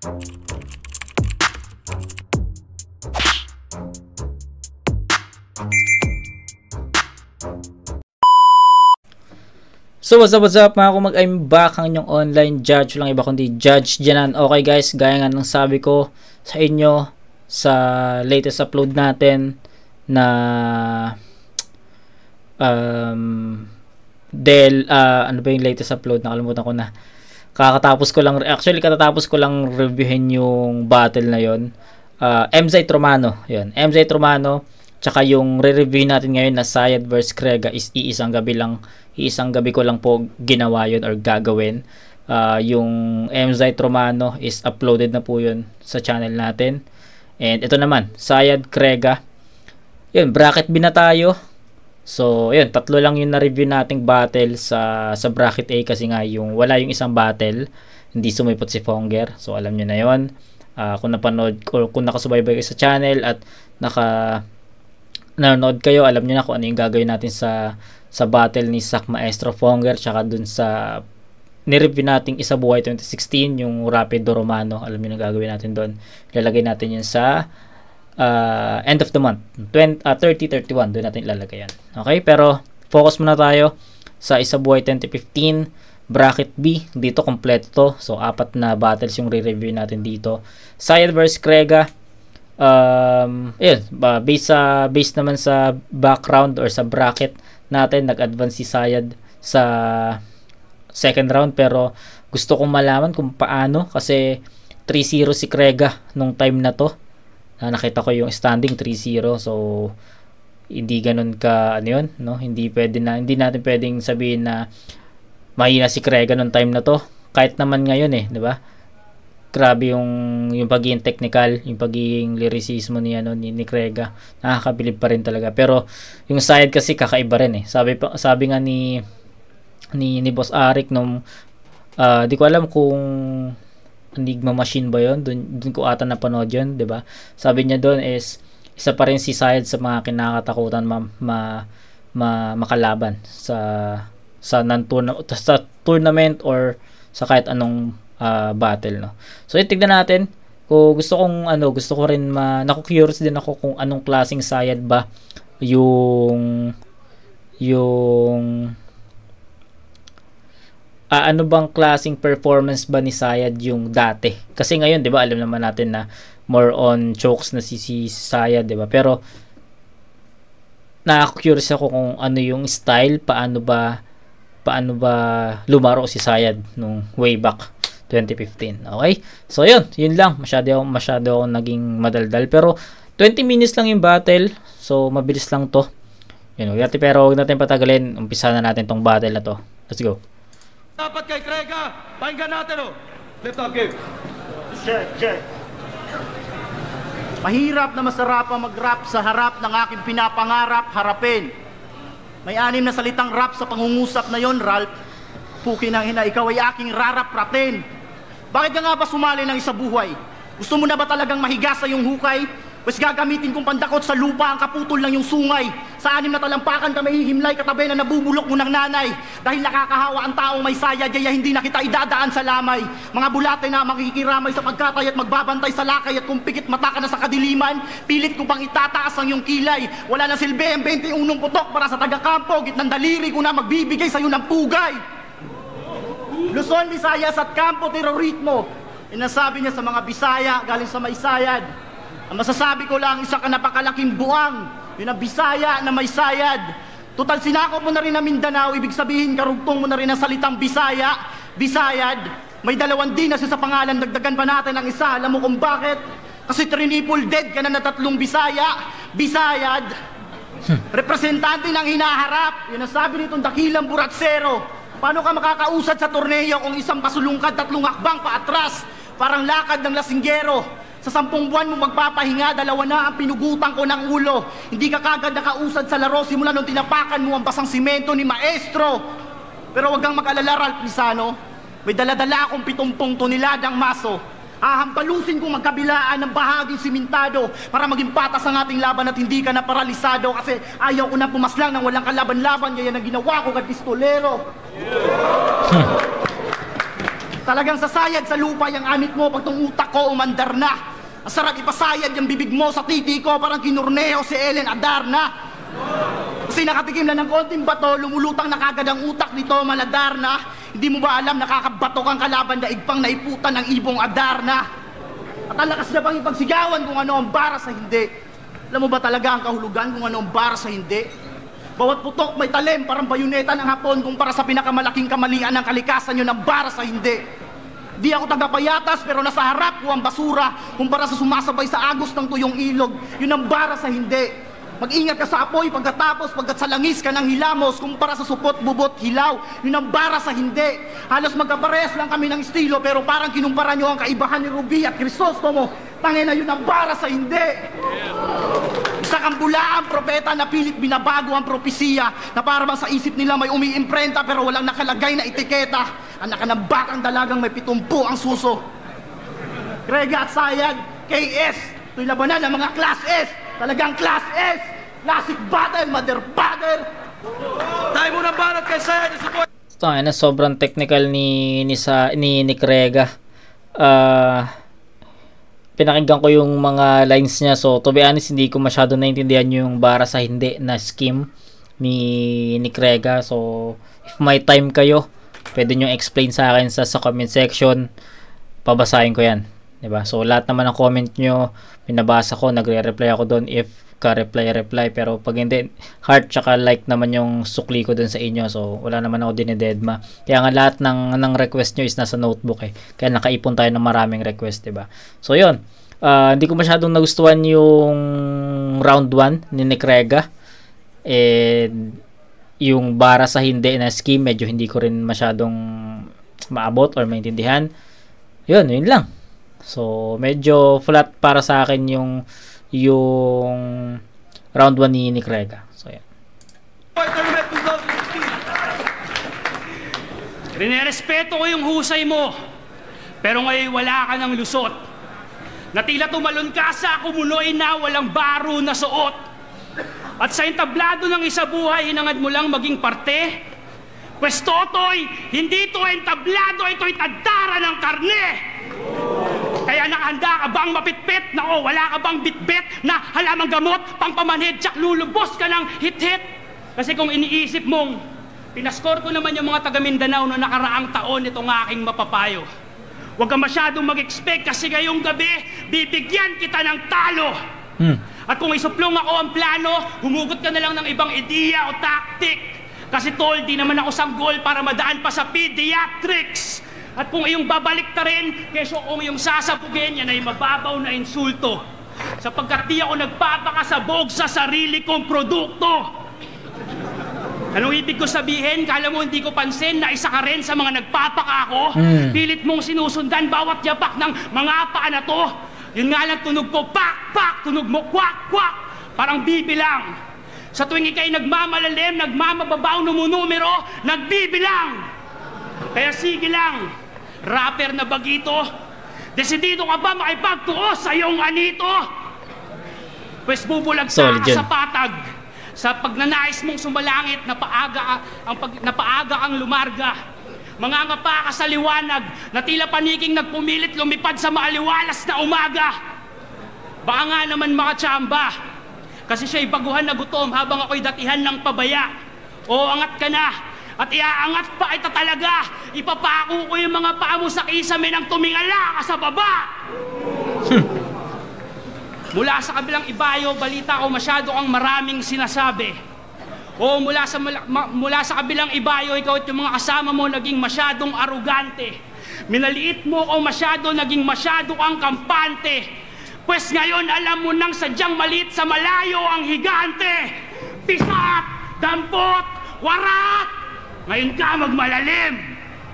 So what's up mga kumag, I'm back, ang inyong online judge, lang iba kundi Judge Janan. Okay guys, gaya nga ng sabi ko sa inyo sa latest upload natin na ano ba yung latest upload, nakalimutan ko na. Katatapos ko lang reviewin yung battle na yon. MZ Romano, yun, MZ Romano. Tsaka yung re-review natin ngayon na Sayad vs Krega is iisang gabi ko lang po ginawa yun or gagawin. Yung MZ Romano is uploaded na po yun sa channel natin. And ito naman, Sayad Krega. Yun, bracket B na tayo. So, yun, tatlo lang yung na-review nating battle sa bracket A kasi nga wala yung isang battle. Hindi sumipot si Fonger. So, alam nyo na yun. Kung napanood, kung nakasubaybay kayo sa channel at nanonood kayo, alam niyo na kung ano yung gagawin natin sa battle ni Sak Maestro Fonger, tsaka dun sa nireview nating Isa Buhay 2016, yung Rapido Romano. Alam niyo na gagawin natin doon. Ilalagay natin yun sa end of the month 30-31, doon natin ilalagay yan. Okay, pero focus muna tayo sa Isa Buhay 2015 bracket B. Dito kompleto to, so 4 na battles yung re-review natin dito. Sayad vs Krega. Based naman sa background or sa bracket natin, nag-advance si Sayad sa second round, pero gusto kong malaman kung paano, kasi 3-0 si Krega nung time na to. Nakita ko yung standing 3-0, so hindi ganun ka yun, no? Hindi natin pwedeng sabihin na mahina si Krega nung time na to, kahit naman ngayon di ba? Grabe yung pagiging technical, yung pagiging lyricismo ni Krega. Nakakabilib pa rin talaga. Pero yung Sayad kasi kakaiba rin Sabi nga ni Boss Arik nung di ko alam kung Enigma Machine ba 'yon? Doon ko ata napanood 'yon, 'di ba? Sabi niya doon is isa pa rin si Sayad sa mga kinakatakutan makalaban sa tournament or sa kahit anong battle, no. So tignan natin kung gusto ko rin naku-curious din ako kung anong klaseng Sayad ba yung ano bang klaseng performance ba ni Sayad yung dati. Kasi ngayon, 'di ba, alam naman natin na more on chokes na si Sayad, 'di ba? Pero naku-curious ako kung ano yung style, paano ba lumaro si Sayad nung way back 2015. Okay? So yun lang. Masyado ako naging madaldal. Pero 20 minutes lang yung battle. So mabilis lang to. Pero huwag natin patagalin. Umpisa na natin tong battle na to. Let's go. Dapat kay Krega. Pakinggan natin Left up game. Check. Mahirap na masarap ang mag-rap sa harap ng aking pinapangarap harapin. May 6 na salitang rap sa pangungusap na yon, Ralph. Pukin ang ina, ikaw ay aking rarap-ratin. Bakit ka nga ba sumali ng Isa Buhay? Gusto mo na ba talagang mahiga sa iyong hukay? Pues gagamitin kong pandakot sa lupa ang kaputol ng iyong sungay. Sa 6 na talampakan ka mahihimlay katabi na nabubulok mo ng nanay. Dahil nakakahawa ang taong may saya, jaya hindi na kita idadaan sa lamay. Mga bulate na makikiramay sa pagkatay at magbabantay sa lakay, at kung pikit mata ka na sa kadiliman, pilit ko pang itataas ang iyong kilay. Wala na silbi ang 21 putok para sa taga-kampo, gitnang daliri ko na magbibigay sa iyo ng pugay. Luzon, Visayas at Kampo, terrorismo. Inasabi niya sa mga Bisaya galing sa may Sayad. Ang masasabi ko lang, isa ka napakalaking buwang. Yun ang Bisaya na may Sayad. Total sinakop mo na rin ang Mindanao, ibig sabihin karugtong mo na rin ang salitang Bisaya. Bisayad, may 2 dinas sa pangalan, dagdagan pa natin ang isa. Alam mo kung bakit? Kasi triple dead ka na 3 Bisaya. Bisayad, representante ng hinaharap. Yun ang sabi nitong dakilang buratsero. Paano ka makakausad sa torneo kung isang pasulungkad 3 hakbang paatras? Parang lakad ng lasinggero. Sa 10 buwan mo magpapahinga, 2 na ang pinugutan ko ng ulo. Hindi ka kagad nakausad sa laro simula nung tinapakan mo ang basang simento ni Maestro. Pero wag kang mag-alala, Ralph Lizano. May dala-dala akong 70 toneladang maso. Hahampalusin kong magkabilaan ng bahaging simintado para maging patas ang ating laban at hindi ka na paralisado, kasi ayaw ko na pumaslang nang walang kalaban-laban, kaya na ginawa ko kat pistolero. Talagang sasayad sa lupa yung amit mo pag tong utak ko umandar na. Ang sarap ipasayad yung bibig mo sa titi ko, parang kinurneo si Ellen Adarna. Kasi nakatikim na ng konting bato, lumulutang na kagad ang utak nito, Maladarna. Hindi mo ba alam nakakabatok ang kalaban na igpang naiputan ng ibong Adarna? At ang lakas niya pang ipagsigawan kung ano ang bara sa hindi. Alam mo ba talaga ang kahulugan kung ano ang bara sa hindi? Bawat putok may talim, parang bayoneta ng Hapon kumpara sa pinakamalaking kamalian ng kalikasan yun ang bara sa hindi. Di ako tagapayatas pero nasa harap ko ang basura kumpara sa sumasabay sa agos ng tuyong ilog. Yun ang bara sa hindi. Mag-ingat ka sa apoy pagkatapos pagkat sa langis ka ng hilamos kumpara sa supot, bubot, hilaw. Yun ang bara sa hindi. Halos magkaparehas lang kami ng estilo pero parang kinumpara nyo ang kaibahan ni Ruby at Crisostomo. Tangina, yun ang bara sa hindi. Isa kang bulaang propeta na pilit binabago ang propesiya na para bang sa isip nila may umiimprenta pero walang nakalagay na etiketa. Anak ka ng bakang dalagang may 70 ang suso. Krega at Sayag, KS, ito'y labanan ng mga Class S. Talagang Class S. Classic battle, mother father. Tayo mo ng banat kay Sayad. Sobrang technical ni Krega. Pinakinggan ko yung mga lines niya, so to be honest hindi ko masyado naintindihan yung bara sa hindi na scheme ni Krega. So if may time kayo, pwede nyo explain sa akin sa comment section, pabasahin ko yan, diba? So lahat naman ng comment nyo pinabasa ko, nagre-reply ako doon if ka-reply, pero pag hindi, heart tsaka like naman yung sukli ko doon sa inyo. So wala naman ako dinededma, kaya nga lahat ng request nyo is nasa notebook kaya nakaipon tayo ng maraming request, diba? So yun, hindi ko masyadong nagustuhan yung round 1 ni Krega, and yung bara sa hindi na scheme medyo hindi ko rin masyadong maabot or maintindihan. Yun lang. So medyo flat para sa akin yung round 1 ni Krega. So yan. Rinerespeto ko yung husay mo, pero ngayon wala ka ng lusot. Natila tumalon ka sa kumunoy na walang baro na suot. At sa entablado ng isa buhay, hinangad mo lang maging parte. Pwes totoy, hindi ito entablado, ito'y tadtara ng karne. Kaya nakahanda ka bang mapitpit? Nako, wala ka bang bitbit na halamang gamot, pangpamanhid, tsak lulubos ka ng hit-hit? Kasi kung iniisip mong, pinaskor ko naman yung mga taga Mindanao no nakaraang taon itong aking mapapayo. Huwag ka masyadong mag-expect kasi ngayong gabi, bibigyan kita ng talo. At kung isuplong ako ang plano, humugot ka na lang ng ibang ideya o tactic. Kasi tol, di naman ako sanggol para madaan pa sa pediatrics. At kung iyong babalik ta rin, keso kung iyong sasabugin, yan ay mababaw na insulto. Sapagkat di ako nagpapakasabog sa sarili kong produkto. Anong ibig ko sabihin? Kala mo hindi ko pansin na isa ka rin sa mga nagpapaka ako? Pilit mong sinusundan bawat yapak ng mga paa na to. Yun nga lang tunog ko, pak, pak, tunog mo, kwak, kwak. Parang bibilang. Sa tuwing ikay nagmamalalim, nagmamababaw, numunumero, nagbibilang. Kaya sige lang, rapper na bagito, desidido ka ba makipagtuo sa iyong anito? Pwes bubulag ka sa patag, sa pagnanais mong sumalangit na paaga kang lumarga. Mangangapa ka sa liwanag na tila paniking nagpumilit lumipad sa maaliwalas na umaga. Baka nga naman makatsamba, kasi siya'y baguhan na gutom habang ako'y datihan ng pabaya. O angat ka na, at iaangat pa ito talaga. Ipapako ko yung mga paa mo sa kisame ng tumingala ka sa baba. Mula sa kabilang ibayo, balita ko masyado kang maraming sinasabi. O mula sa kabilang ibayo, ikaw at yung mga kasama mo naging masyadong arugante. Minaliit mo o masyado, naging masyado kang kampante. Pwes ngayon alam mo nang sadyang maliit sa malayo ang higante. Pisat, dampot, warat. Ngayon ka magmalalim.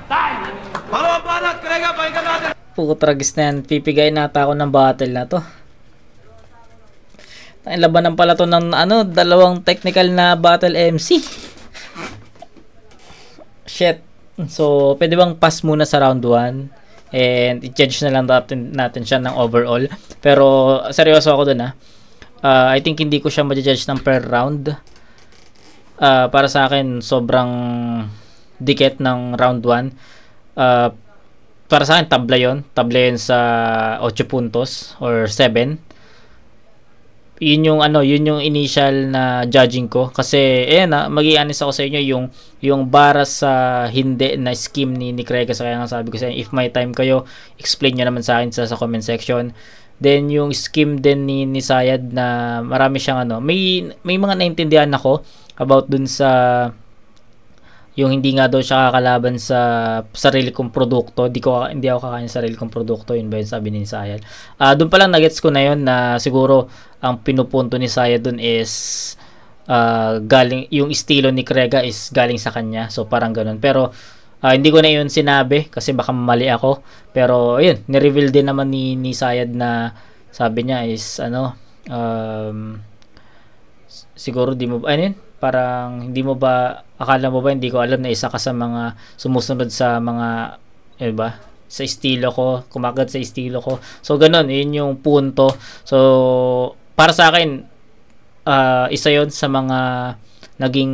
Tayo. Pangalawa banat, Krega, pakinggan natin. Putragis na yan. Pipigay nata ako ng battle na to. Labanan pala to ng dalawang technical na battle MC. Shit. So, pwede bang pass muna sa round 1 and i-judge na lang natin siya ng overall. Pero seryoso ako dun I think hindi ko siya ma-judge ng per round. Para sa akin sobrang dikit ng round 1. para sa akin tabla yun sa 8 puntos or 7. Yun yung initial na judging ko kasi magi-honest ako sa inyo, yung bara sa hindi na scheme ni Crega, sa kaya nga sabi ko sa inyo, if may time kayo, explain nyo naman sa akin sa comment section. Then yung scheme din ni Sayad na marami siyang may mga naintindihan ako about dun sa yung hindi nga daw siya kakalaban sa sarili kong produkto. Hindi ako kakain sa sarili kong produkto. Yun ba yung sabi ni Sayad? Doon pa lang nagets ko na yun na siguro ang pinupunto ni Sayad doon is galing, yung estilo ni Crega is galing sa kanya. So parang ganun. Pero hindi ko na yun sinabi kasi baka mali ako. Pero ayun, ni-reveal din naman ni Sayad na sabi niya is siguro parang hindi mo ba, akala mo ba hindi ko alam na isa ka sa mga sumusunod sa mga sa estilo ko, kumagat sa estilo ko. So ganun, yun yung punto. So para sa akin, isa yun sa mga naging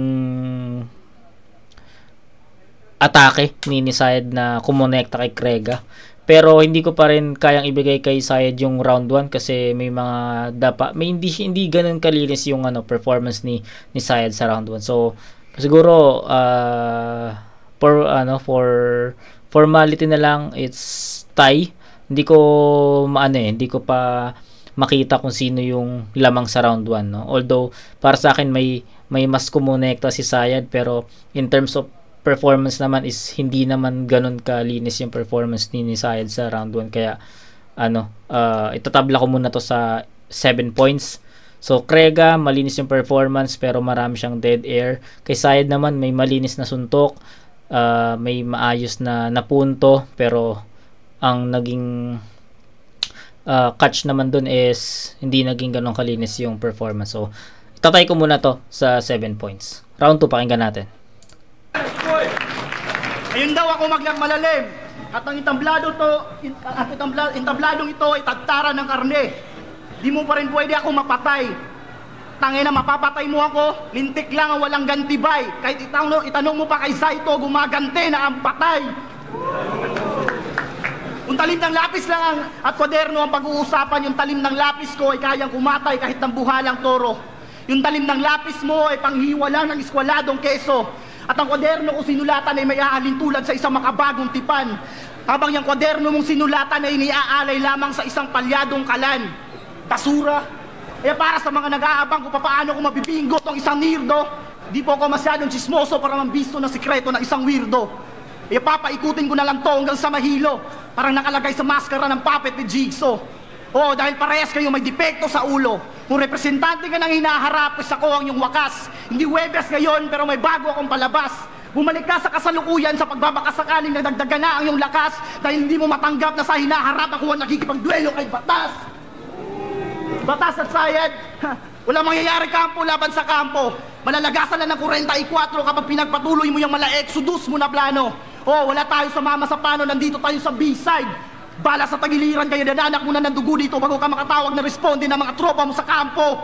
atake ni Sayad na kumonekta kay Crega. Pero hindi ko pa rin kayang ibigay kay Sayad yung round 1 kasi may mga hindi ganun kalinis yung performance ni Sayad sa round 1. So siguro for formality na lang, it's tie. Hindi ko pa makita kung sino yung lamang sa round 1, no? Although para sa akin may mas kumonekta si Sayad, pero in terms of performance naman is hindi naman ganun kalinis yung performance ni Sayad sa round 1. Kaya itatabla ko muna to sa 7 points. So Crega, malinis yung performance pero marami siyang dead air. Kay Sayad naman may malinis na suntok, may maayos na punto, pero ang naging catch naman dun is hindi naging ganun kalinis yung performance. So itatay ko muna to sa 7 points. Round 2, pakinggan natin. Ayun daw ako malalim. At ang intabladong ito ay tagtara ng karne. Di mo pa rin pwede ako mapatay. Tangina, mapapatay mo ako, lintik lang ang walang gantibay. Kahit itanong mo pa kay Saito, gumagante na ang patay. Kung talim ng lapis lang at kwaderno ang pag-uusapan, yung talim ng lapis ko ay kayang kumatay kahit ng buhalang toro. Yung talim ng lapis mo ay panghiwa lang ng iskwaladong keso. At ang kwaderno kong sinulatan ay may aalin tulad sa isang makabagong tipan. Habang yung kwaderno mong sinulatan ay iniaalay lamang sa isang palyadong kalan. Basura. Kaya para sa mga nag-aabang kung paano ko mabibingo tong isang weirdo, di po ako masyadong chismoso para mambisto ng sikreto ng isang weirdo. Kaya papaikutin ko na lang to hanggang sa mahilo, parang nakalagay sa maskara ng puppet ni Jigsaw. Oh, dahil parehas kayo may depekto sa ulo. Kung representante ka ng hinaharap, isa ko ang iyong wakas. Hindi Webes ngayon, pero may bago akong palabas. Bumalik ka sa kasalukuyan sa pagbabakasakaling nagdagdagan na ang iyong lakas dahil hindi mo matanggap na sa hinaharap ako ang nakikipagduelo kay Batas. Batas at Sayad, wala mangyayari kampo laban sa kampo. Malalagasan na ng 44 kapag pinagpatuloy mo yung mala exodus mo na plano. Oh, wala tayo sa mama sa pano, nandito tayo sa B-side. Bala sa tagiliran kayo, dadanak muna ng dugo dito bago ka makatawag na responde ng mga tropa mo sa kampo.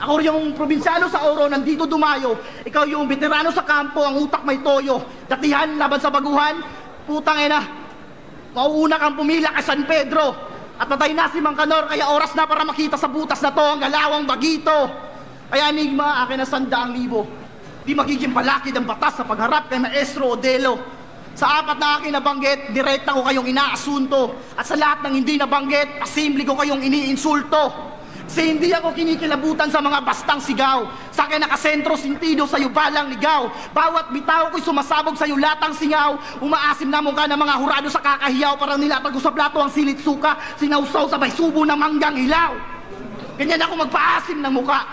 Ako yung probinsyano sa Oro, nandito dumayo. Ikaw yung veterano sa kampo, ang utak may toyo. Datihan laban sa baguhan, putang ina. Mauuna kang pumila kay San Pedro. At natay na si Mang Kanor, kaya oras na para makita sa butas na to ang galawang bagito. Kaya Enigma, akin na 100,000. Di magiging palakid ang batas sa pagharap kay Maestro Odelo. Sa 4 na aking nabanggit, direkta ko kayong inaasunto. At sa lahat ng hindi nabanggit, pasimple ko kayong iniinsulto. Kasi hindi ako kinikilabutan sa mga bastang sigaw. Sa akin nakasentro sintido sa'yo balang ligaw. Bawat bitaw ko'y sumasabog sa'yo latang singaw. Umaasim na mukha ng mga hurado sa kakahiyaw. Parang nilatag ko sa plato ang silit suka. Sinausaw sa may subo ng manggang hilaw. Ganyan ako magpaasim ng mukha.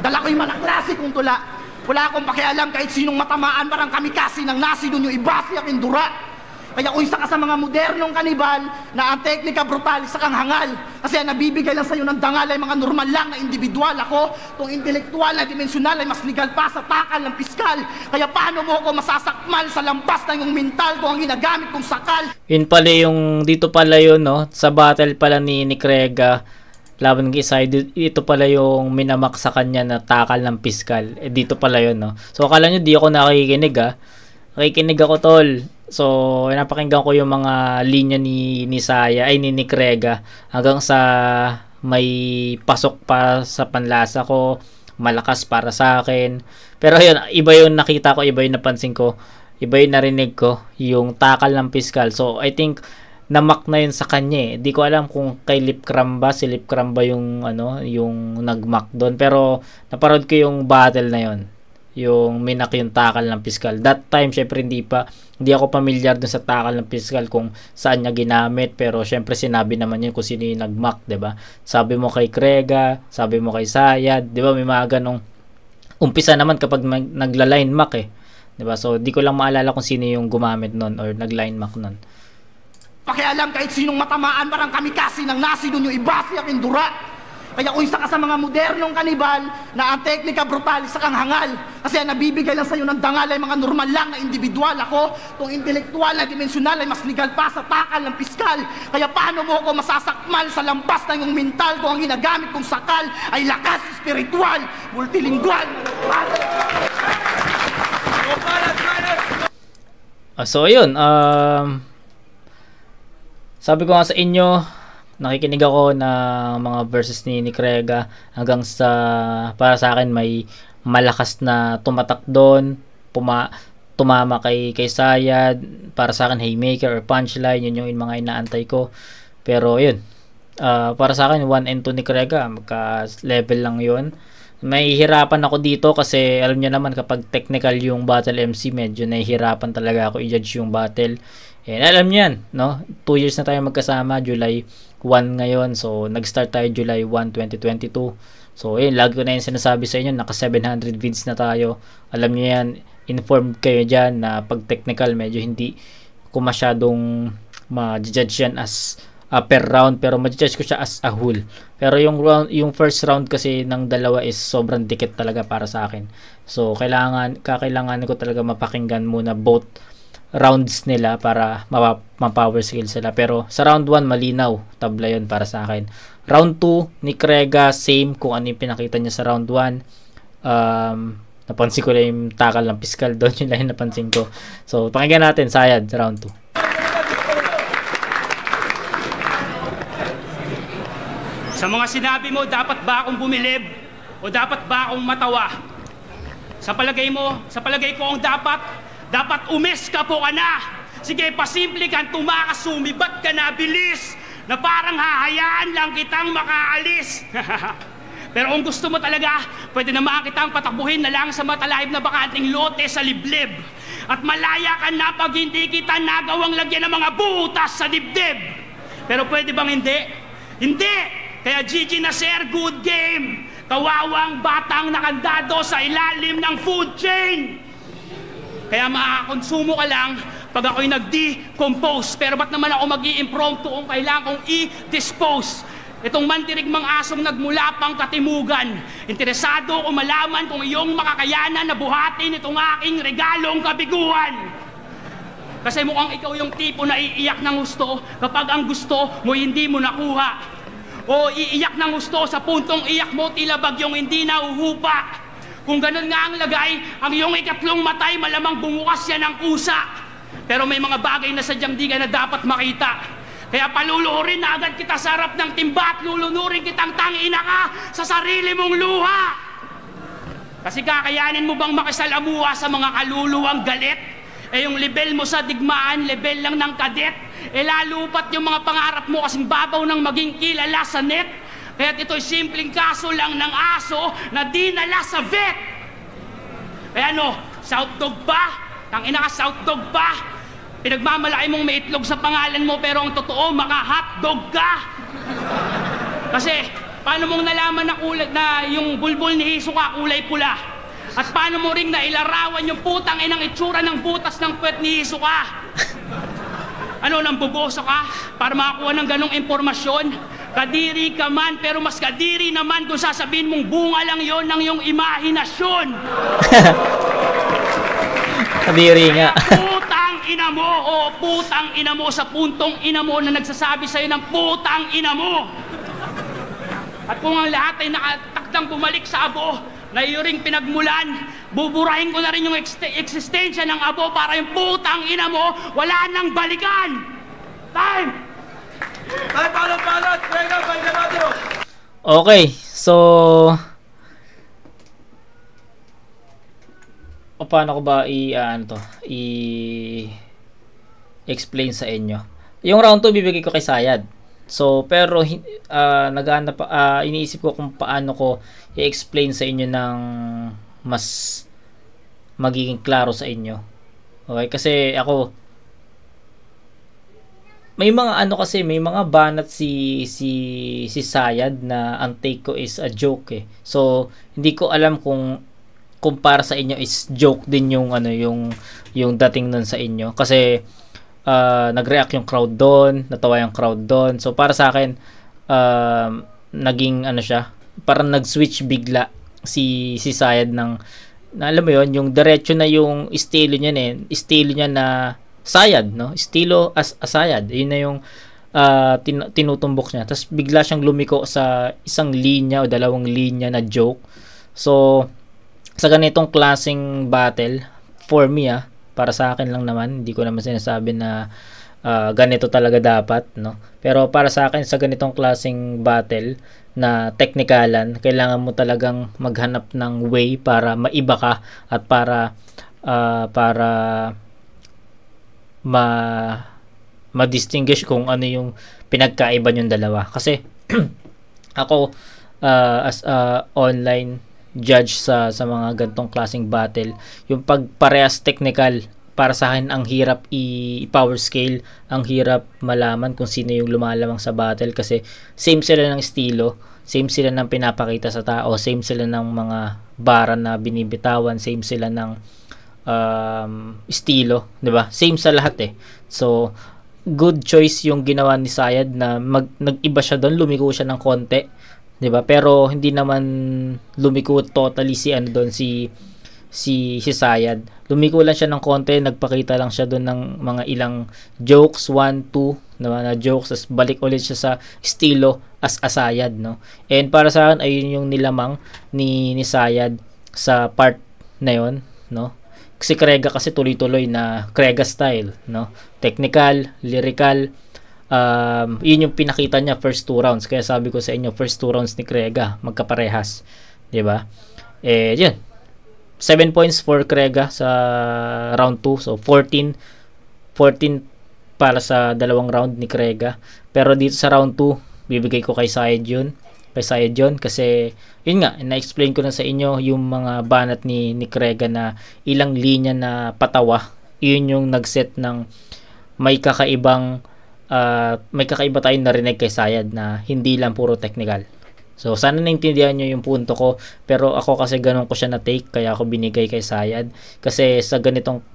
Dala ko yung mga klase kong tula. Wala akong pakialam kahit sinong matamaan, parang kamikasi ng nasi doon yung iba siya kindura. Kaya kung isa ka sa mga modernong kanibal na ang teknika brutal, isa kang hangal. Kasi ang nabibigay lang sa'yo ng dangal ay mga normal lang na individual. Ako, itong intelektual na dimensional ay mas legal pa sa takal ng piskal. Kaya paano mo ako masasakmal sa lampas ng iyong mental kung ang ginagamit kong sakal? Yun pala yung, dito pala yun, no? Sa battle pala ni Crega laban ng isa, ito pala yung minamak sa kanya na takal ng piskal. Dito pala yun, no? So akala nyo di ako nakikinig, Nakikinig ako, tol. So, napakinggan ko yung mga linya ni Saya, ay ni Crega, hanggang sa may pasok pa sa panlasa ko, malakas para sa akin. Pero yun, iba yung nakita ko, iba yung napansin ko, iba yung narinig ko, yung takal ng piskal. So, I think, namak na yun sa kanya eh. Di ko alam kung kay Lipcram ba, si Lipcram ba yung, yung nagmak doon. Pero, naparod ko yung battle na yun. Yung minak yung takal ng piskal. That time, syempre hindi ako pamilyar dun sa takal ng piskal kung saan niya ginamit, pero syempre sinabi naman yun kung sino yung nagmak, 'di ba? Sabi mo kay Crega, sabi mo kay Sayad, 'di ba? May mga ganong umpisa naman kapag nagla-line mark eh. 'Di ba? So di ko lang maalala kung sino yung gumamit nun or nag-line mark nun. Pakialam kahit sinong matamaan, parang kamikasi ng nasi doon yung iba siya kindura. Kaya kung isa ka sa mga modernong kanibal na ang teknika brutalis sa kang hangal, kasi ang nabibigay lang sa'yo ng dangal ay mga normal lang na individual. Ako, itong intelektual na dimensional ay mas legal pa sa takal ng piskal. Kaya paano mo ako masasakmal sa lampas ng iyong mental kung ang ginagamit kong sakal ay lakas spiritual, multilingual. So ayun, sabi ko nga sa inyo, nakikinig ako ng mga verses ni Crega hanggang sa, para sa akin, may malakas na tumatak doon, tumama kay Sayad, para sa akin haymaker or punchline, yun yung mga inaantay ko. Pero yun, para sa akin 1 and 2 ni Crega, magka level lang yun. May hirapan ako dito kasi alam niyo naman kapag technical yung battle MC, medyo nahihirapan talaga ako i-judge yung battle. And alam niyo yan, no? 2 years na tayo magkasama, July 1 ngayon. So, nag-start tayo July 1, 2022. So, yun, lagi ko na yung sinasabi sa inyo, naka 700 vids na tayo. Alam niyo yan, informed kayo dyan na pag technical, medyo hindi ko masyadong ma-judge yan as per round, pero ma-judge ko siya as a whole. Pero yung first round kasi ng dalawa is sobrang dikit talaga para sa akin. So, kakailangan ko talaga mapakinggan muna both rounds nila para ma-power skill sila. Pero sa round 1 malinaw, tabla yun para sa akin. Round 2 ni Crega, same kung ano yung pinakita niya sa round 1. Napansin ko lang yung takal ng piskal doon, yun lang yung napansin ko. So pakinggan natin Sayad sa round 2. Sa mga sinabi mo, dapat ba akong bumilib o dapat ba akong matawa? Sa palagay ko ang dapat umes ka po ka na. Sige, pasimple kan, tumakas, sumibat ka na, bilis, na parang hahayaan lang kitang makaalis. Pero kung gusto mo talaga, pwede naman kitang patakbuhin na lang sa matalahib na bakanting lote sa liblib. At malaya ka na pag hindi kita nagawang lagyan ng mga butas sa dibdib. Pero pwede bang hindi? Hindi! Kaya GG na sir, good game. Kawawang batang nakandado sa ilalim ng food chain. Kaya makakakonsumo ka lang pag ako'y nag-decompose. Pero ba't naman ako mag-i-impromptu kung kailangan kong i-dispose? Itong mantirigmang asong nagmula pang katimugan. Interesado ko malaman kung iyong makakayanan na buhatin itong aking regalong kabiguan. Kasi mukhang ikaw yung tipo na iiyak ng gusto kapag ang gusto mo hindi mo nakuha. O iiyak ng gusto sa puntong iyak mo tila bagyong hindi nauhupa. Kung ganun nga ang lagay, ang iyong ikatlong matay malamang bumukas yan ng kusa. Pero may mga bagay na sadyang di ka na dapat makita. Kaya paluluhurin na agad kita sa harap ng timba at lulunurin kitang tangina ka sa sarili mong luha. Kasi kakayanin mo bang makisalamuha sa mga kaluluwang galit? Eh yung level mo sa digmaan, level lang ng kadet. Eh lalupat yung mga pangarap mo kasing babaw ng maging kilala sa net. Kaya't ito'y simpleng kaso lang ng aso na dinala sa vet. Kaya ano, South Dog ba? Tangina ka, South Dog ba? Pinagmamalaki mong may itlog sa pangalan mo pero ang totoo, maka-hotdog ka. Kasi, paano mong nalaman na yung bulbul ni Hisoka kulay pula? At paano mo ring nailarawan yung putang inang itsura ng butas ng puwet ni Hisoka? Ano, nang buboso ka para makakuha ng ganong impormasyon? Kadiri ka man, pero mas kadiri naman kung sasabihin mong bunga lang yon ng iyong imahinasyon. Kadiri nga. Putang ina mo, o putang ina mo sa puntong ina mo na nagsasabi sa'yo ng putang ina mo. At kung ang lahat ay nakatakdang bumalik sa abo, na iyo ring pinagmulan, buburahin ko na rin yung eksistensya ng abo para yung putang ina mo wala nang balikan! Time! Time, palat! Krega, pahinga natin o! Okay, so... paano ko ba explain sa inyo? Yung round 2 bibigay ko kay Sayad. So, pero iniisip ko kung paano ko i-explain sa inyo ng mas magiging klaro sa inyo. Okay? Kasi ako may mga banat si Sayad na ang take ko is a joke eh. So, hindi ko alam kung para sa inyo is joke din yung dating nun sa inyo kasi nag-react yung crowd doon, natawa yung crowd doon. So para sa akin naging siya, parang nag-switch bigla si Sayad na alam mo yon, yung diretso na yung estilo niya na Sayad, no? Estilo as Sayad. Yun na yung tinutumbok niya. Tapos bigla siyang lumiko sa isang linya o dalawang linya na joke. So sa ganitong klaseng battle, for me para sa akin lang naman, hindi ko naman sinasabi na ganito talaga dapat, no? Pero para sa akin, sa ganitong klaseng battle na technicalan, kailangan mo talagang maghanap ng way para maiba ka at para ma-distinguish kung ano yung pinagkaiba yung dalawa. Kasi ako as online judge sa mga gantong klaseng battle, yung pagparehas technical, para sa akin ang hirap i-power scale, ang hirap malaman kung sino yung lumalamang sa battle kasi same sila ng estilo, same sila ng pinapakita sa tao, same sila ng mga bara na binibitawan, same sila ng estilo, 'di ba? Same sa lahat eh. So good choice yung ginawa ni Sayad na nag-iba siya doon, lumiko siya ng konti, 'di ba? Pero hindi naman lumiko totally si Sayad. Lumiko lang siya ng konti, nagpakita lang siya doon ng mga ilang jokes, 1, 2 na jokes, as balik ulit siya sa estilo as Sayad, no? And para sa akin ayun yung nilamang ni Sayad sa part na yon, no? Si Krega kasi tuloy-tuloy na Krega style, no? Technical, lyrical, yun yung pinakita niya first 2 rounds. Kaya sabi ko sa inyo, first 2 rounds ni Krega magkaparehas, 'di ba? Yun. 7 points for Krega sa round 2. So 14 para sa dalawang round ni Krega. Pero dito sa round 2, bibigay ko kay Sayad yun. Kasi yun nga, na-explain ko na sa inyo yung mga banat ni Krega na ilang linya na patawa. Yun yung nag-set ng may kakaiba tayong narinig kay Sayad na hindi lang puro technical. So sana naintindihan nyo yung punto ko, pero ako kasi ganun ko siya na take, kaya ako binigay kay Sayad. Kasi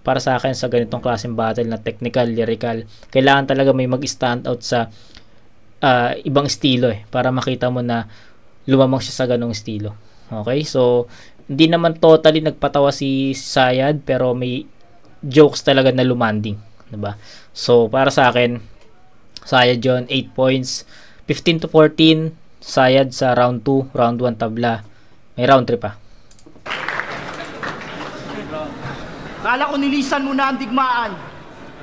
para sa akin sa ganitong klaseng battle na technical, lyrical, kailangan talaga may mag-stand out sa ibang estilo para makita mo na lumamang siya sa ganong estilo. Okay? So hindi naman totally nagpatawa si Sayad, pero may jokes talaga na lumanding, 'di ba? So para sa akin, Sayad yon, 8 points, 15-14 Sayad sa round 2, round 1 tabla. May round 3 pa. Kala ko nilisan mo na ang digmaan.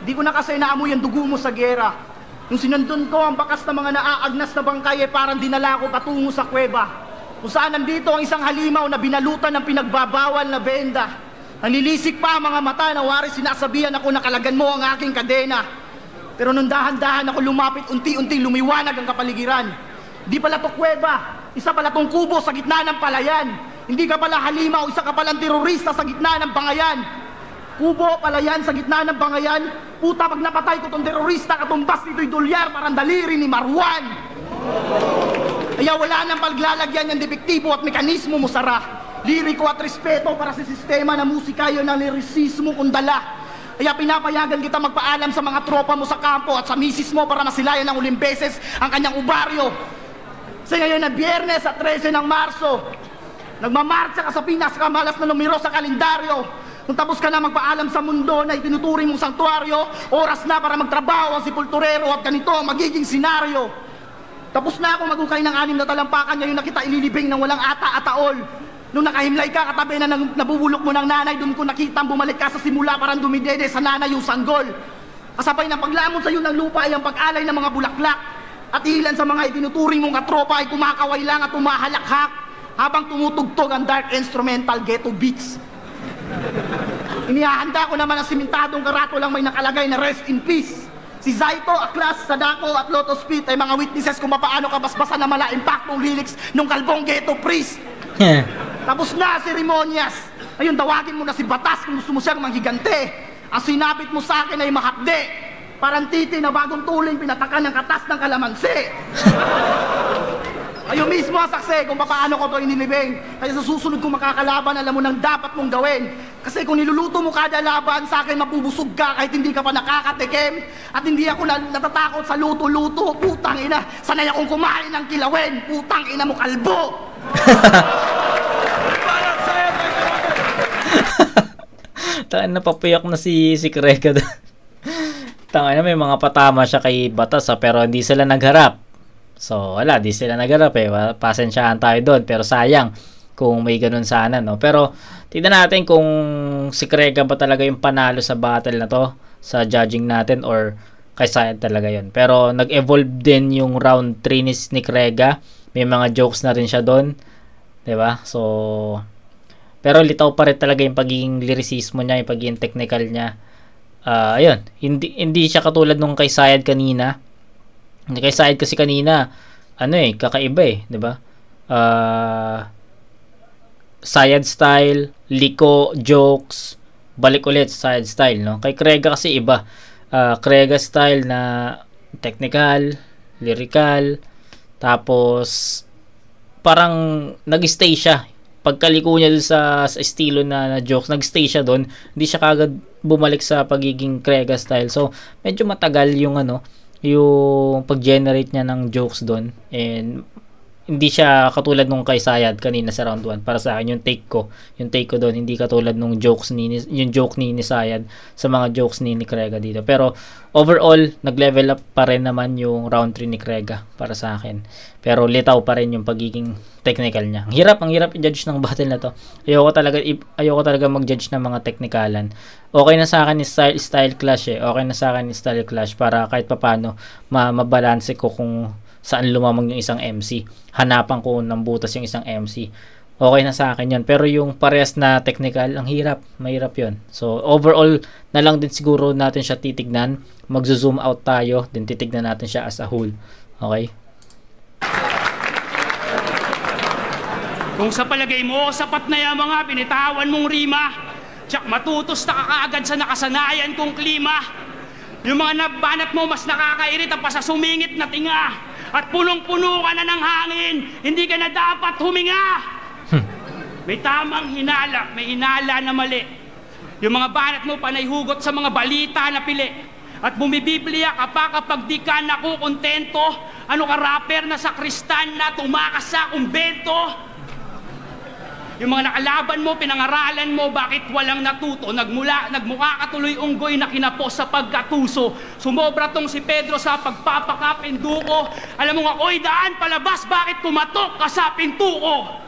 Di ko na kasi naamoy ang dugo mo sa gera. Nung sinundon ko ang bakas ng mga naaagnas na bangkay, parang dinala ko patungo sa kuweba. Kung saan nandito ang isang halimaw na binalutan ng pinagbabawal na benda. Nanilisik pa ang mga mata na wari sinasabihan ako na kalagan mo ang aking kadena. Pero nung dahan-dahan ako lumapit, unti-unti lumiwanag ang kapaligiran. Di pala to kuweba, isa pala tong kubo sa gitna ng palayan. Hindi ka pala halimaw, isa ka palang terorista sa gitna ng bangayan. Kubo, palayan, sa gitna ng bangayan. Puta, pag napatay ko tong terorista, katumbas nito'y dolyar, parang daliri ni Marwan. Kaya wala nang paglalagyan ng depektibo at mekanismo mo sara. Liriko at respeto para sa sistema na musika, yun ang lirisismo kung dala. Kaya pinapayagan kita magpaalam sa mga tropa mo sa kampo at sa misis mo para masilayan ng uling beses ang kanyang ubaryo. Sa ngayon na Biyernes at 13 ng Marso, nagmamarcha ka sa pinakamalas na numero sa kalendaryo. Kung tapos ka na magpaalam sa mundo na itinuturing mong sanktuaryo, oras na para magtrabaho ang sepulturero at ganito ang magiging senaryo. Tapos na ako magukay ng 6 na talampakan, ngayon na kita ililibing ng walang ata-ataol. Nung nakahimlay ka, katabi na nabubulok mo ng nanay, doon ko nakita bumalik ka sa simula, parang dumidede sa nanay yung sanggol. Kasabay ng paglamon sa iyo ng lupa ay ang pag-alay ng mga bulaklak. At ilan sa mga itinuturing mong katropa ay kumakaway lang at umahalakhak habang tumutugtog ang dark instrumental ghetto beats. Inihahanda ko naman ang simentadong karato lang may nakalagay na rest in peace. Si Zaito, Aklas, Sadako at Lotus Pit ay mga witnesses kung paano kabasbasan na mala-impactong lyrics ng kalbong ghetto priest. Tapos na seremonyas. Ayun, tawagin mo na si Batas kung gusto mo siyang manghigante. Ang sinapit mo sa akin ay mahapde. Parang titi na bagong tuling pinatakan ng katas ng kalamansi. Ayun mismo ang saksi kung paano ko ito inilibing. Kaya sa susunod kong makakalaban, alam mo nang dapat mong gawin. Kasi kung niluluto mo kada laban, sa akin mapubusog ka kahit hindi ka pa nakakatikim. At hindi ako natatakot sa luto-luto. Putang ina, sanay akong kumain ng kilawin. Putang ina mo, kalbo! Taan na papayak na si Krega. Tanga na, may mga patama siya kay Batas pero hindi sila nagharap. So wala, di sila nagharap pasensyahan tayo doon, pero sayang kung may ganun sana, no? Pero tignan natin kung si Krega ba talaga yung panalo sa battle na to sa judging natin or kay Sayad talaga yun. Pero nag-evolve din yung round 3 ni Krega. May mga jokes na rin siya doon, 'di ba? So pero litaw pa rin talaga yung pagiging lyricismo niya, yung pagiging technical niya. Ayun, hindi siya katulad nung kay Sayad kanina. Kay Sayad kasi kanina kakaiba 'di ba? Sayad style, liko, jokes, balik ulit sa Sayad style, no? Kay Krega kasi iba. Krega style na technical, lyrical, tapos parang nag-stay siya. Pagkaliko niya dun sa estilo na jokes, nag-stay siya doon. Hindi siya kagad bumalik sa pagiging Krega style. So, medyo matagal yung yung pag-generate niya ng jokes doon. And hindi siya katulad nung kay Sayad kanina sa round 1. Para sa akin, yung take ko doon, hindi katulad nung yung joke ni Sayad sa mga jokes ni Krega dito. Pero overall, nag-level up pa rin naman yung round 3 ni Krega para sa akin. Pero litaw pa rin yung pagiging technical niya. Ang hirap i-judge ng battle na to. Ayoko talaga mag-judge ng mga technicalan. Okay na sa akin yung style clash Okay na sa akin yung style clash para kahit papano mabalanse ko kung saan lumamang yung isang MC. Hanapan ko ng butas yung isang MC. Okay na sa akin yun. Pero yung parehas na technical, ang hirap. Mahirap yun. So, overall na lang din siguro natin siya titignan. Magzo-zoom out tayo. Then titignan natin siya as a whole. Okay? Kung sa palagay mo, sapat na yung mga binitawan mong rima, tsak matutos na kakaagad sa nakasanayan kong klima. Yung mga nabanat mo mas nakakairita pa sa sumingit na tinga. At punong-puno ka na ng hangin, hindi ka na dapat huminga. May tamang hinala, may hinala na mali. Yung mga banat mo panay hugot sa mga balita na pili. At bumibiblia ka pa kapag di ka nakukontento. Ano ka rapper na sakristan na tumakas sa kumbento? Yung mga nakalaban mo, pinangaralan mo, bakit walang natuto? Nagmukha ka tuloy unggoy na kinapos sa pagkatuso. Sumobra tong si Pedro sa pagpapakapinduko. Alam mo nga, oy daan palabas, bakit kumatok ka sa pintuko?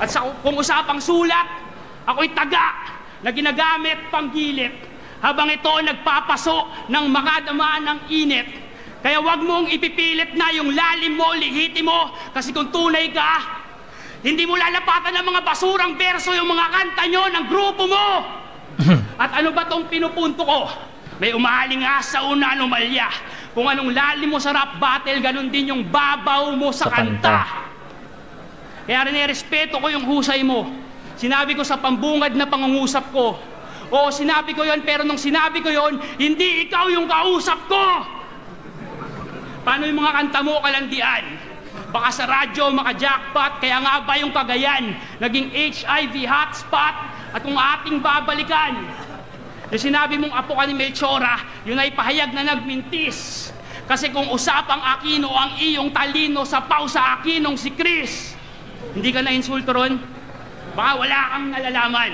At kung usapang sulat, ako'y taga na ginagamit panggilit habang ito nagpapaso ng makadama ng init. Kaya wag mong ipipilit na yung lalim mo, lihiti mo, kasi kung tunay ka, hindi mo lalapatan ng mga basurang verso yung mga kanta nyo ng grupo mo. At ano ba tong pinupunto ko? May umaling nga sa una anomalya. Kung anong lalim mo sa rap battle, ganun din yung babaw mo sa kanta. Kaya respeto ko yung husay mo. Sinabi ko sa pambungad na pangungusap ko. Oo, sinabi ko yon, pero nung sinabi ko yon, hindi ikaw yung kausap ko. Paano yung mga kanta mo kalandian? Baka sa radyo maka-jackpot, kaya nga ba yung Cagayan naging HIV hotspot? At kung ating babalikan, yung sinabi mong apo ka ni Melchora, yun ay pahayag na nagmintis. Kasi kung usapang Aquino ang iyong talino sa pausa Aquinong si Chris, hindi ka na insulto ron? Baka wala kang nalalaman.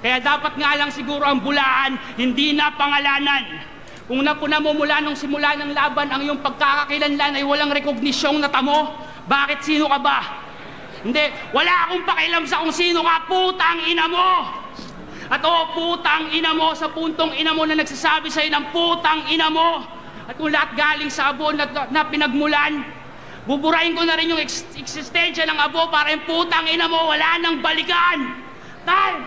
Kaya dapat nga lang siguro ang bulaan, hindi na pangalanan. Kung napuna mo mula nung simula ng laban, ang iyong pagkakakilanlan ay walang rekognisyong natamo, bakit sino ka ba? Hindi, wala akong pakialam sa kung sino ka, putang ina mo! At putang ina mo sa puntong ina mo na nagsasabi sa'yo ng putang ina mo! At kung lahat galing sa abo na pinagmulan, buburahin ko na rin yung eksistensya ng abo para yung putang ina mo wala nang balikan! Time!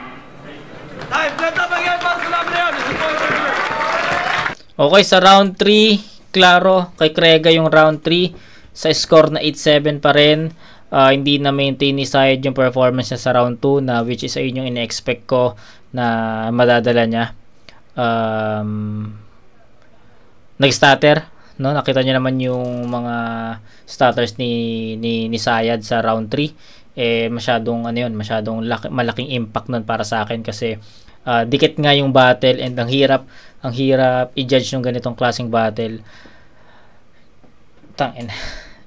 Time! Ganda ba yan? Para sa laban na yan! Okay, sa round 3, klaro, kay Krega yung round 3. Sa score na 8-7 pa rin. Hindi na maintain ni Sayad yung performance niya sa round 2 na which is ayun yung ina-expect ko na madadala niya. Nag-stutter, no? Nakita niyo naman yung mga stutters ni Sayad sa round 3. Masyadong malaking impact nun para sa akin kasi dikit nga yung battle and ang hirap i-judge yung ganitong klaseng battle.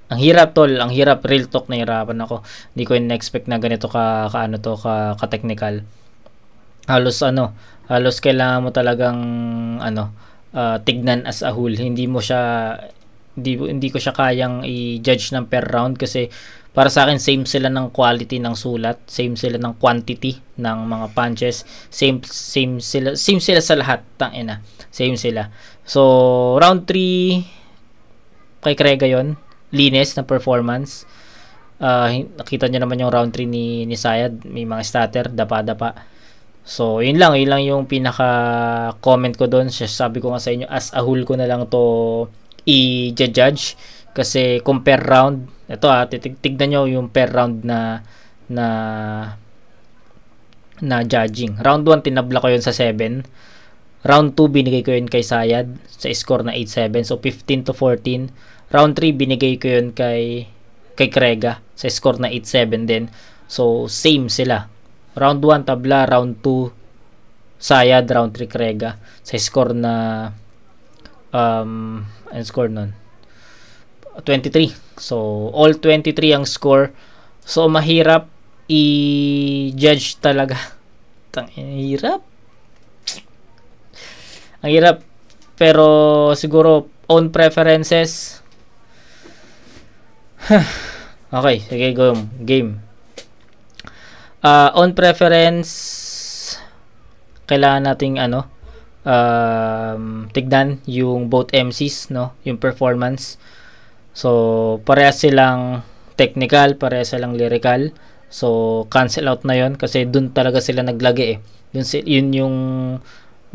Ang hirap tol, ang hirap, real talk, nahirapan ako. Hindi ko in-expect na ganito ka technical. Halos kailangan mo talagang tignan as a whole. Hindi ko siya kayang i-judge ng per round kasi para sa akin same sila ng quality ng sulat, same sila ng quantity ng mga punches, same sila sa lahat, same sila. So round 3 kay Krega yon, linis na performance. Nakita niyo naman yung round 3 ni Sayad, may mga stutter, dapa-dapa. So yun lang yung pinaka comment ko doon. Sabi ko nga sa inyo, as a whole ko na lang to i-judge kasi compare round. Ito tignan nyo yung per round na judging. Round 1 tinabla ko yun sa 7. Round 2 binigay ko yun kay Sayad sa score na 8-7, so 15-14. Round 3 binigay ko yun kay Krega sa score na 8-7 din. So same sila. Round 1 tabla, round 2 Sayad, round 3 Krega sa score na ang score nun 23. So all 23 ang score. So mahirap i-judge talaga. Ang hirap. Pero siguro own preferences. Okay, sige, game. On preference, kailangan nating tignan yung both MCs, no, yung performance. So parehas silang technical, parehas silang lyrical. So cancel out na yon kasi dun talaga sila naglagi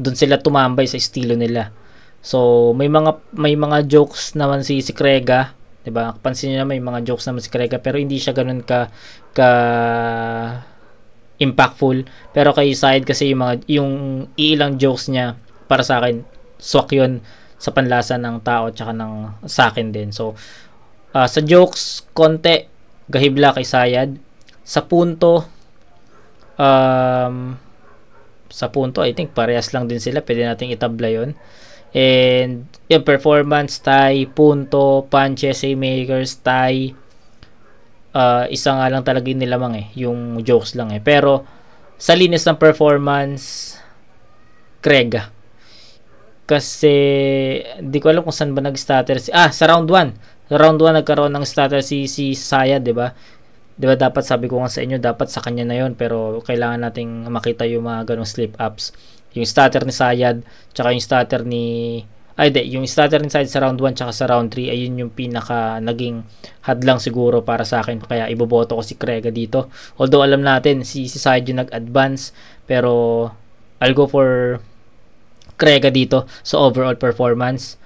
dun sila tumambay sa estilo nila. So may mga jokes naman si Krega, 'di ba? Pansin niyo na may mga jokes naman si Krega pero hindi siya ganoon ka impactful. Pero kay Sayad kasi yung ilang jokes niya para sa akin swak 'yon sa panlasa ng tao tsaka sa akin din. So sa jokes konti gahibla kay Sayad. Sa punto I think parehas lang din sila, pwede nating itabla 'yon. And yung performance tie, punto, punches, haymakers, tie, isa nga lang talaga nilamang yung jokes lang pero sa linis ng performance Krega kasi di ko alam kung saan ba nag-stutter sa round 1 nagkaroon ng stutter si Sayad, di ba dapat sabi ko nga sa inyo dapat sa kanya na yon pero kailangan nating makita yung mga ganong slip ups. Yung stutter ni Sayad tsaka yung stutter yung stutter ni Sayad sa round 1 tsaka sa round 3 ayun yung pinaka naging hadlang siguro para sa akin kaya iboboto ko si Krega dito. Although alam natin si Sayad yung nag-advance pero I'll go for Krega dito sa overall performance.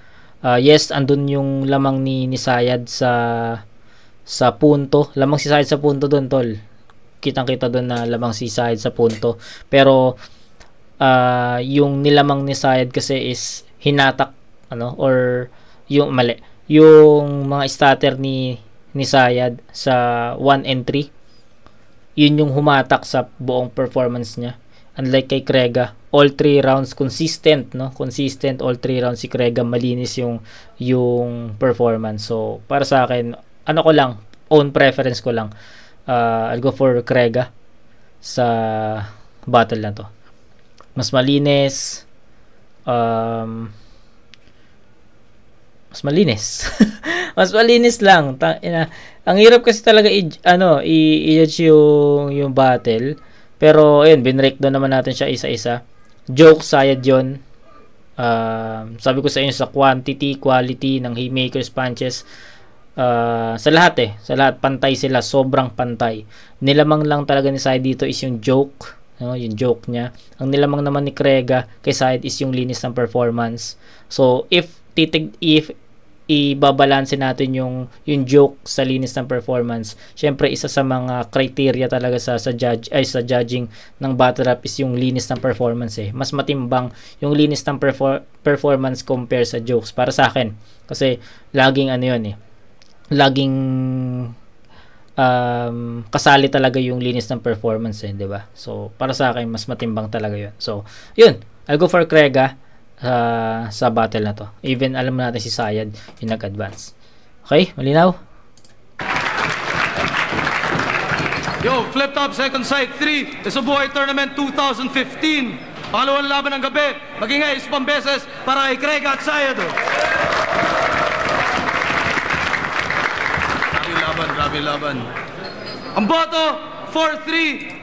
Yes, andun yung lamang ni Sayad sa punto. Lamang si Sayad sa punto doon, tol. Kitang-kita doon na lamang si Sayad sa punto. Pero yung nilamang ni Sayad kasi is hinatak or yung mali. Yung mga stutter ni Sayad sa 1 and 3. Yun yung humatak sa buong performance niya. Unlike kay Krega, all 3 rounds consistent, no? Consistent all 3 rounds si Krega, malinis yung performance. So, para sa akin, own preference ko lang. I'll go for Krega sa battle na to. Mas malinis. Mas malinis lang. Ang hirap kasi talaga i-judge yung battle. Pero ayun, binreakdown naman natin siya isa-isa. Joke, sayad yun. Sabi ko sa inyo, sa quantity, quality ng haymakers, punches, sa lahat sa lahat pantay sila, sobrang pantay. Nilamang lang talaga ni Sayad dito is yung joke, no? Yung joke niya. Ang nilamang naman ni Krega kay Sayad is yung linis ng performance. So if ibabalanse natin yung joke sa linis ng performance, syempre isa sa mga criteria talaga sa judging ng battle rap is yung linis ng performance mas matimbang yung linis ng performance compare sa jokes para sa akin, kasi laging laging kasali talaga yung linis ng performance, di ba? So para sa akin mas matimbang talaga yun. So yun, I'll go for Krega sa battle na to. Even alam natin si Sayad yung nag-advance. Okay, malinaw? Yo, Flip Top Second Sight 3, Isubuhay Tournament 2015. Pangalawang laban ng gabi, magingay is pambeses para kay Krega at Sayad. Grabe laban. Ang boto, 4-3.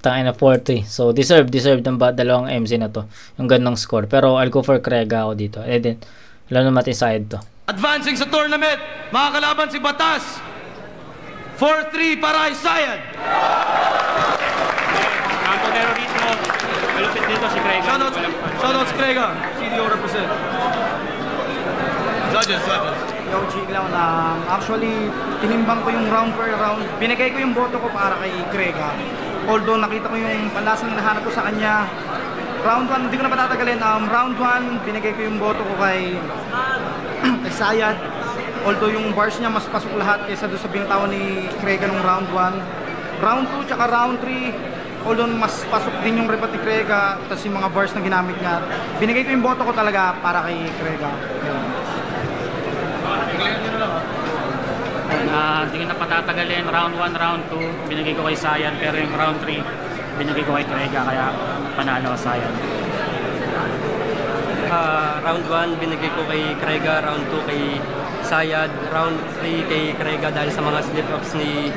Tangina 40. So deserve ng dalawang MC na to. Yung ganong score. Pero I'll go for Krega ako dito. And then alam naman natin side to. Advancing sa tournament, mga kalaban si Batas. 4-3 para kay Sayad. Campo Terrorismo. Malupit dito si Krega. Shoutouts Krega. CDO represent. Judges. Yo, G lang actually, tinimbang ko yung round per round. Binigay ko yung boto ko para kay Krega. Although nakita ko yung panlasang nahanap ko sa kanya. Round 1, hindi ko na patatagalin. Round 1, binigay ko yung boto ko kay Sayad. Although yung bars niya mas pasok lahat kaysa doon sa binatawan ni Krega nung round 1. Round 2 tsaka round 3, although mas pasok din yung repat ni Krega, tapos yung mga bars na ginamit niya. Binigay ko yung boto ko talaga para kay Krega. Hindi ko na patatagalin. Round 1, round 2 binigay ko kay Sayad, pero yung round 3 binigay ko kay Krega, kaya panalo ka Sayad. Round 1 binigay ko kay Krega, round 2 kay Sayad, round 3 kay Krega dahil sa mga slip-ups ni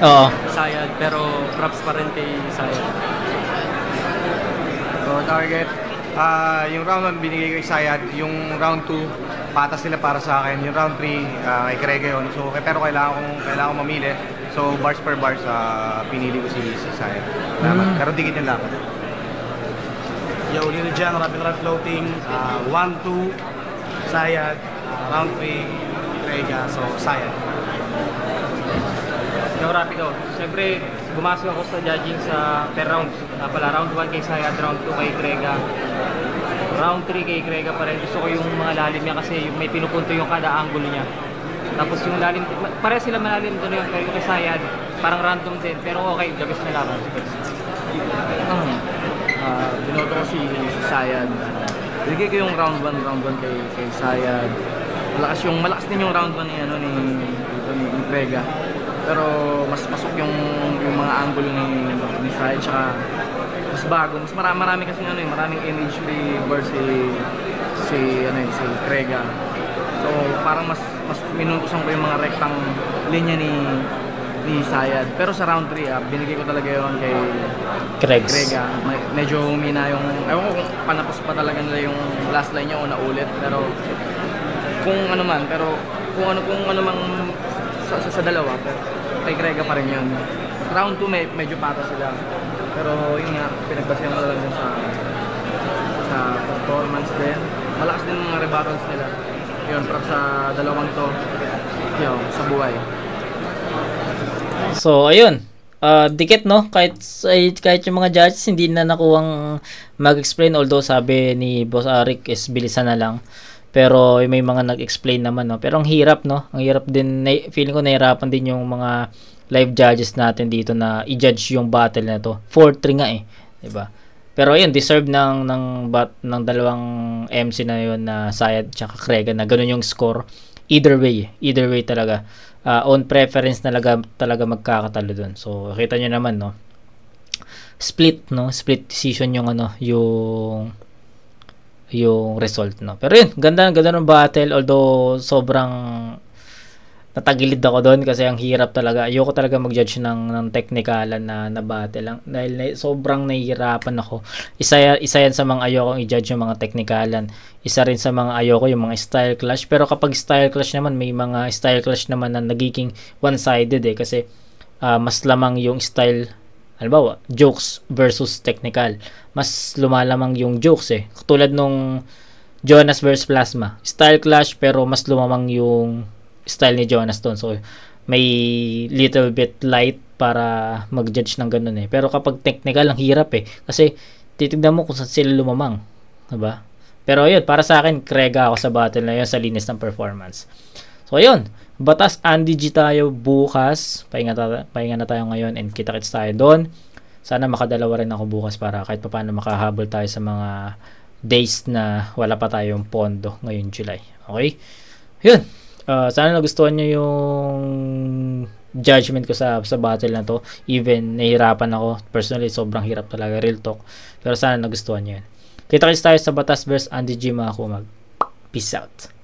Sayad, pero props pa rin kay Sayad. So target, yung round 1 binigay ko kay Sayad, yung round 2 patas nila para sa akin, yung round 3 kay Krega yun. So pero kailangan kong mamili. So bars per bars, pinili ko si Sayad. Pero dikit yung laban. Yo, Lino dyan, Rapid Rap Floating, 1-2, Sayad, round 3, Krega, so Sayad. Yo, Rapido. Siyempre, bumasok ako sa judging sa per round. Round 1 kay Sayad, round 2 kay Krega. Round 3 kay Krega pa rin. Gusto ko yung mga lalim niya kasi may pinupunto yung kada angulo niya. Tapos yung lalim, pare sila malalim doon yun. Pero yung kay Sayad, parang random din. Pero okay, labis na laban. Binoto ko si Sayad. Binigay ko yung round 1 kay Sayad. Malakas din yung round 1 ni Krega. Pero mas pasok yung mga angulo ni Sayad, tsaka mas bago. Mas marami kasi maraming image free versus si Krega. So parang mas minutusan ko yung mga rektang linya ni Sayad. Pero sa round 3, binigay ko talaga yun kay Krega. Medyo humina yung, ewan ko kung panapos pa talaga nila yung last line niya o naulit. Pero kung ano man mang sa dalawa, pero kay Krega pa rin yun. Round 2 medyo pata sila. Pero yun nga, pinagbasehan ko lang sa performance din. Malakas din mga rebuttals nila. Yun, para sa dalawang to, sa buhay. So ayun, dikit no, kahit yung mga judges hindi na nakuwang mag-explain, although sabi ni Boss Arik is bilisan na lang. Pero may mga nag-explain naman, no. Pero ang hirap, no. Ang hirap din, feeling ko nahirapan din yung mga live judges natin dito na i-judge yung battle na to. 4-3 nga 'di ba? Pero ayun, deserve ng dalawang MC na yun na Sayad tsaka Krega na ganun yung score. Either way talaga. On preference talaga magkakatalo doon. So kita nyo naman, no. Split decision yung yung result, no. Pero yun, ganda ng battle, although sobrang natagilid ako doon kasi ang hirap talaga. Ayoko talaga mag-judge ng technicalan na battle lang dahil sobrang nahihirapan ako. Isa yan sa mga ayokong i-judge yung mga technicalan. Isa rin sa mga ayoko yung mga style clash. Pero kapag style clash naman, may mga style clash naman na nagiging one-sided kasi mas lamang yung style, halimbawa, jokes versus technical. Mas lumalamang yung jokes Katulad nung Jonas versus Plasma. Style clash pero mas lumamang yung style ni Jonas doon. So, may little bit light para mag-judge ng ganun Pero kapag technical, ang hirap Kasi, titignan mo kung saan sila lumamang. Diba? Pero ayun, para sa akin, Krega ako sa battle na yun sa linis ng performance. So, ayun. Batas Andy G tayo bukas. Pahinga na tayo ngayon and kita-kits tayo doon. Sana makadalawa rin ako bukas para kahit pa paano makahabol tayo sa mga days na wala pa tayong pondo ngayong July. Okay? Yun. Sana nagustuhan nyo yung judgment ko sa battle na to. Even nahihirapan ako. Personally, sobrang hirap talaga. Real talk. Pero sana nagustuhan nyo yun. Kita-kits tayo sa Batas vs Andy G mga kumag. Peace out.